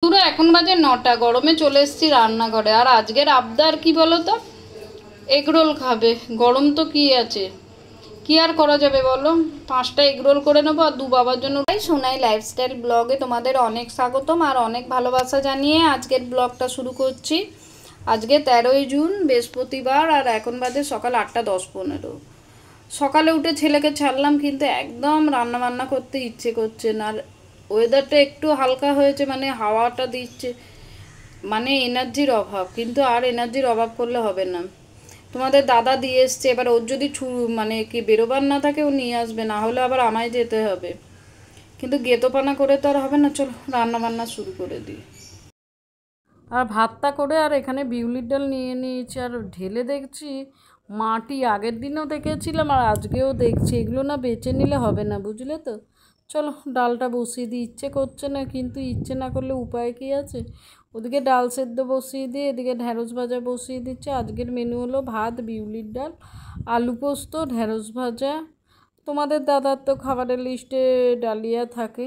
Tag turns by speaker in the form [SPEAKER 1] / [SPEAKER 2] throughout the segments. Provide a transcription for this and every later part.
[SPEAKER 1] পুরো এখন বাজে ৯টা, গরমে চলে এসেছি রান্নাঘরে। আর আজকের আবদার কি বলো তো, এগরোল খাবে। গরম তো কি আছে, কি আর করা যাবে বলো, 5টা এগরোল করে নেবো আর দু বাবার জন্য। সোনাই লাইফস্টাইল ব্লগে তোমাদের অনেক স্বাগতম আর অনেক ভালোবাসা জানিয়ে আজকের ব্লগটা শুরু করছি। আজকে 13ই জুন বৃহস্পতিবার আর এখন বাজে সকাল 8:10-15। সকালে উঠে ছেলেকে ছাড়লাম, কিন্তু একদম রান্না বান্না করতে ইচ্ছে করছে না। আর ওয়েদারটা একটু হালকা হয়েছে, মানে হাওয়াটা দিচ্ছে, মানে এনার্জির অভাব। কিন্তু আর এনার্জির অভাব করলে হবে না। তোমাদের দাদা দিয়ে এসছে, এবার ওর যদি মানে কি বেরোবার না থাকে ও নিয়ে আসবে, না হলে আবার আমায় যেতে হবে। কিন্তু গেতোপানা করে তো আর হবে না, চলো রান্না বান্না শুরু করে দিই। আর ভাতটা করে আর এখানে বিউলির ডাল নিয়ে নিয়েছি, আর ঢেলে দেখছি মাটি। আগের দিনেও দেখেছিলাম আর আজকেও দেখছি, এগুলো না বেছে নিলে হবে না, বুঝলে তো। চলো ডালটা বসিয়ে দিই। ইচ্ছে করছে না, কিন্তু ইচ্ছে না করলে উপায় কী আছে। ওদিকে ডাল সেদ্ধ বসিয়ে দিয়ে এদিকে ঢ্যাঁড়স ভাজা বসিয়ে দিচ্ছে। আজকের মেনু হলো ভাত, বিউলির ডাল, আলু পোস্ত, ঢ্যাঁড়স ভাজা। তোমাদের দাদার তো খাবারের লিস্টে ডালিয়া থাকে।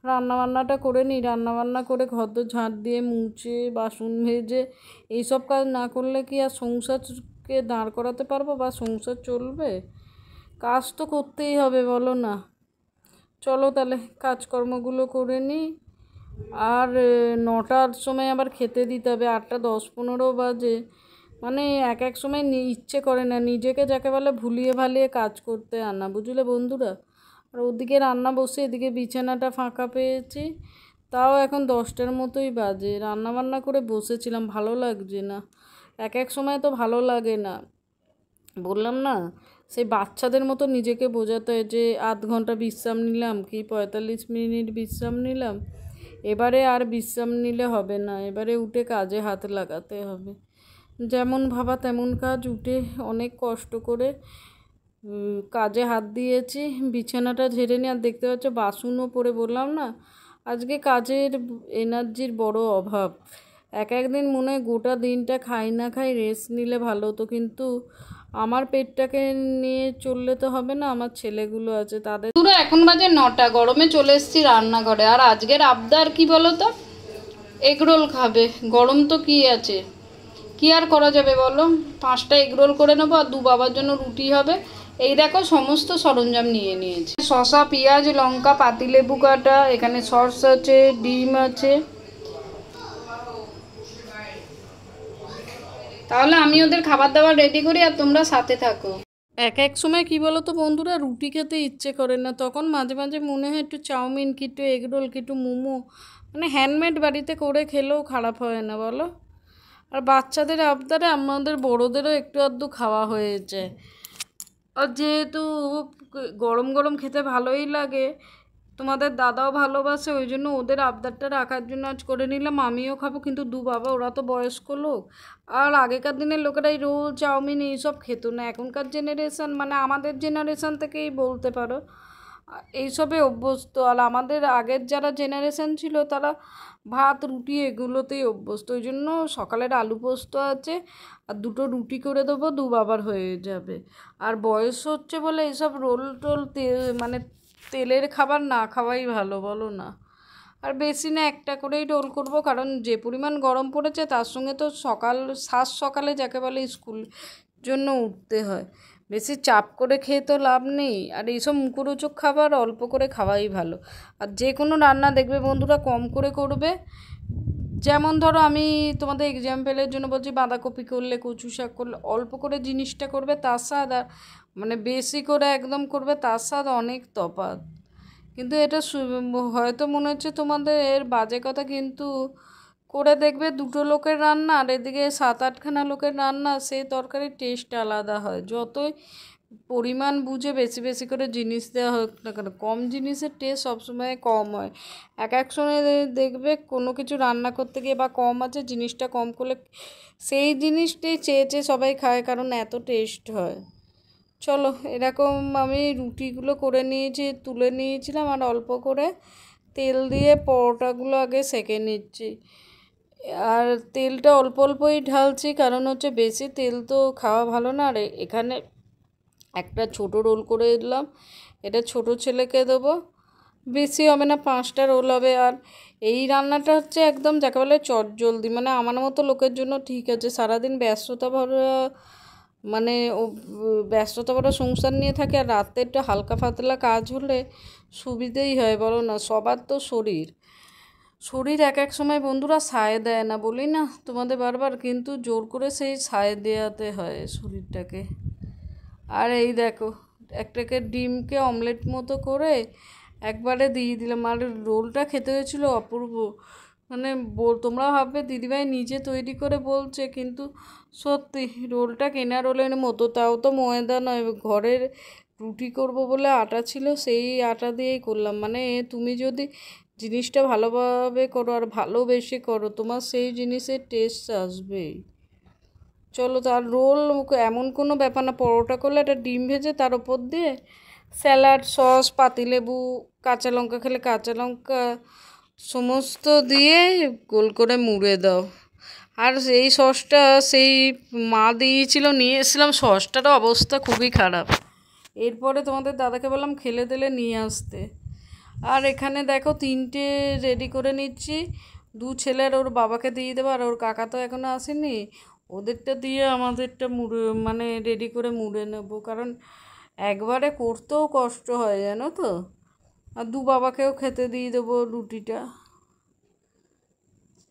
[SPEAKER 1] রান্নাবান্নাটা করে নিই। রান্নাবান্না করে ঘরদোর ঝাঁট দিয়ে মুছে বাসন ভেজে এইসব কাজ না করলে কি আর সংসারকে দাঁড় করাতে পারবো বা সংসার চলবে? কাজ তো করতেই হবে, বলো না। চলো তাহলে কাজকর্মগুলো করে নিই। আর 9টার সময় আবার খেতে দিতে হবে, 8:10-15 বাজে। মানে এক এক সময় ইচ্ছে করে না নিজেকে যাকে বলে ভুলিয়ে ভালিয়ে কাজ করতে আনা, বুঝলে বন্ধুরা। আর ওদিকে রান্না বসে এদিকে বিছানাটা ফাঁকা পেয়েছি। তাও এখন 10টার মতোই বাজে। রান্না বান্না করে বসেছিলাম, ভালো লাগছে না। এক এক সময় তো ভালো লাগে না, বললাম না। সেই বাচ্চাদের মতো নিজেকে বোঝাতে হয় যে আধ ঘন্টা বিশ্রাম নিলাম কি 45 মিনিট বিশ্রাম নিলাম, এবারে আর বিশ্রাম নিলে হবে না, এবারে উঠে কাজে হাত লাগাতে হবে। যেমন ভাবা তেমন কাজ, উঠে অনেক কষ্ট করে কাজে হাত দিয়েছি। বিছানাটা ঝেড়ে নিয়ে আর দেখতে পাচ্ছ বাসনও পড়ে, বললাম না আজকে কাজের এনার্জির বড় অভাব। এক একদিন মনে হয় গোটা দিনটা খাই না খাই রেস্ট নিলে ভালো হতো, কিন্তু আমার পেটটাকে নিয়ে চললে তো হবে না, আমার ছেলেগুলো আছে তাদের। পুরো এখন বাজে 9টা, গরমে চলে এসেছি রান্নাঘরে। আর আজকের আবদার কি বলো তো, এগরোল খাবে। গরম তো কি আছে, কি আর করা যাবে বলো, 5টা এগরোল করে নেবো আর দু বাবার জন্য রুটি হবে। এই দেখো সমস্ত সরঞ্জাম নিয়ে নিয়েছি। শসা, পেঁয়াজ, লঙ্কা, পাতিলেবু কাটা, এখানে সস আছে, ডিম আছে। তাহলে আমি ওদের খাবার দাবার রেডি করি আর তোমরা সাথে থাকো। এক এক সময় কি বলো তো বন্ধুরা, রুটি খেতে ইচ্ছে করে না, তখন মাঝে মাঝে মনে হয় একটু চাউমিন কি একটু এগরোল কি একটু মোমো, মানে হ্যান্ডমেড বাড়িতে করে খেলেও খারাপ হয় না বলো। আর বাচ্চাদের আবদারে আমাদের বড়োদেরও একটু আধটু খাওয়া হয়ে যায়। আর যেহেতু গরম গরম খেতে ভালোই লাগে, তোমাদের দাদাও ভালোবাসে, ওই জন্য ওদের আবদারটা রাখার জন্য আজ করে নিলাম। আমিও খাবো, কিন্তু দু বাবা ওরা তো বয়স্ক লোক। আর আগেকার দিনের লোকেরা এই রোল চাউমিন এইসব খেত না। এখনকার জেনারেশান, মানে আমাদের জেনারেশান থেকেই বলতে পারো, এইসবে অভ্যস্ত। আর আমাদের আগের যারা জেনারেশান ছিল তারা ভাত রুটি এগুলোতেই অভ্যস্ত। ওই জন্য সকালের আলু পোস্ত আছে, আর দুটো রুটি করে দেবো, দু বাবার হয়ে যাবে। আর বয়স হচ্ছে বলে এসব রোল টোল মানে তেলের খাবার না খাওয়াই ভালো, বলো না। আর বেশি না, একটা করেই রোল করবো, কারণ যে পরিমাণ গরম পড়েছে তার সঙ্গে তো সকালে যাকে বলে স্কুল জন্য উঠতে হয়। বেশি চাপ করে খেয়ে তো লাভ নেই। আর এইসব মুখরোচক খাবার অল্প করে খাওয়াই ভালো। আর যে কোনো রান্না দেখবে বন্ধুরা কম করে করবে। যেমন ধরো আমি তোমাদের এক্সাম্পলের জন্য বলছি, বাঁধাকপি করলে, কচু শাক করলে অল্প করে জিনিসটা করবে, তার স্বাদ আর মানে বেশি করে একদম করবে তার স্বাদ অনেক তফাৎ। কিন্তু এটা হয়তো মনে হচ্ছে তোমাদের এর বাজে কথা, কিন্তু করে দেখবে দুটো লোকের রান্না আর এদিকে 7-8খানা লোকের রান্না, সেই তরকারির টেস্ট আলাদা হয়। যতই পরিমাণ বুঝে বেশি বেশি করে জিনিস দেওয়া হোক না কেন, কম জিনিসের টেস্ট সবসময় কম হয়। এক এক সময় দেখবে কোনো কিছু রান্না করতে গিয়ে বা কম আছে, জিনিসটা কম করলে সেই জিনিসটাই চেয়ে চেয়ে সবাই খায়, কারণ এত টেস্ট হয়। চলো এরকম আমি রুটিগুলো করে নিয়েছি, তুলে নিয়েছিলাম, আর অল্প করে তেল দিয়ে পরোটাগুলো আগে সেঁকে নিচ্ছি। আর তেলটা অল্প অল্পই ঢালছি, কারণ হচ্ছে বেশি তেল তো খাওয়া ভালো না। আর এখানে একটা ছোট রোল করে দিলাম, এটা ছোট ছেলেকে দেবো। বেশি হবে না, 5টা রোল হবে। আর এই রান্নাটা হচ্ছে একদম যাকে বলে চটজলদি, মানে আমার মতো লোকের জন্য ঠিক আছে। সারাদিন ব্যস্ততা ভরা মানে ব্যস্ততা ভরা সংসার নিয়ে থাকে, আর রাতে একটু হালকা পাতলা কাজ হলে সুবিধেই হয় বলো না। সবার তো শরীর এক এক সময় বন্ধুরা সায় দেয় না, বলি না তোমাদের বারবার, কিন্তু জোর করে সেই সায় দেওয়াতে হয় শরীরটাকে। আর এই দেখো, একটাকে ডিমকে অমলেট মতো করে একবারে দিয়ে দিলাম। আর রোলটা খেতে হয়েছিল অপূর্ব, মানে তোমরা ভাববে দিদিভাই নিজে তৈরি করে বলছে, কিন্তু সত্যি রোলটা কেনা রোলের মতো, তাও তো ময়দা নয়, ঘরের রুটি করব বলে আটা ছিল, সেই আটা দিয়েই করলাম। মানে তুমি যদি জিনিসটা ভালোভাবে করো আর ভালোবেসে করো, তোমার সেই জিনিসের টেস্ট আসবেই। চলো, তার রোল এমন কোনো ব্যাপার না, পরোটা করলে একটা ডিম ভেজে তার ওপর দিয়ে স্যালাড, সস, পাতিলেবু, কাঁচা লঙ্কা খেলে কাঁচা লঙ্কা সমস্ত দিয়ে গোল করে মুড়ে দাও। আর সেই সসটা সেই মা দিয়েছিল, নিয়ে এসেছিলাম, সসটারও অবস্থা খুবই খারাপ। এরপরে তোমাদের দাদাকে বললাম খেলে দিলে নিয়ে আসতে। আর এখানে দেখো 3টে রেডি করে নিচ্ছি, 2 ছেলের ওর বাবাকে দিয়ে দেবো, আর ওর কাকা তো এখনও আসেনি, ওদেরটা দিয়ে আমাদেরটা মুড়ে মানে রেডি করে মুড়ে নেব, কারণ একবারে করতেও কষ্ট হয় জানো তো। আর 2 বাবাকেও খেতে দিয়ে দেবো রুটিটা।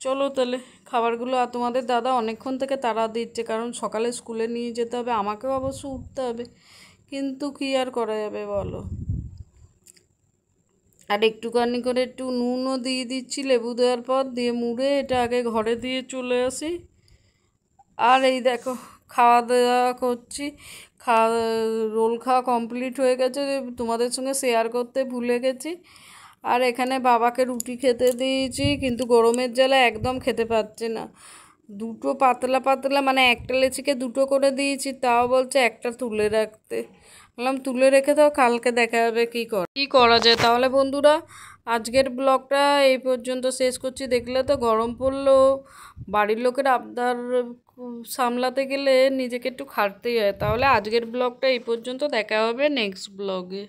[SPEAKER 1] চলো তাহলে খাবারগুলো, আর তোমাদের দাদা অনেকক্ষণ থেকে তাড়া দিচ্ছে, কারণ সকালে স্কুলে নিয়ে যেতে হবে, আমাকেও অবশ্য উঠতে হবে, কিন্তু কী আর করা যাবে বলো। আর একটুখানি করে একটু নুনও দিয়ে দিচ্ছি লেবু দেওয়ার পর, দিয়ে মুড়ে এটা আগে ঘরে দিয়ে চলে আসি। আর এই দেখো খাওয়া দাওয়া করছি, রোল খাওয়া কমপ্লিট হয়ে গেছে, তোমাদের সঙ্গে শেয়ার করতে ভুলে গেছি। আর এখানে বাবাকে রুটি খেতে দিয়েছি, কিন্তু গরমের জ্বালা একদম খেতে পাচ্ছে না। 2টো পাতলা পাতলা, মানে একটা লেচিকে 2টো করে দিয়েছি, তাও বলছে একটা তুলে রাখতে। বললাম তুলে রেখে দাও, কালকে দেখা যাবে কী করা যায়। তাহলে বন্ধুরা আজকের ব্লগটা এই পর্যন্ত শেষ করছি। দেখলে তো গরম পড়লো, বাড়ির লোকের আবদার সামলাতে গেলে নিজেকে একটু খাটতেই হয়। তাহলে আজকের ব্লগটা এই পর্যন্ত, দেখা হবে নেক্সট ব্লগে।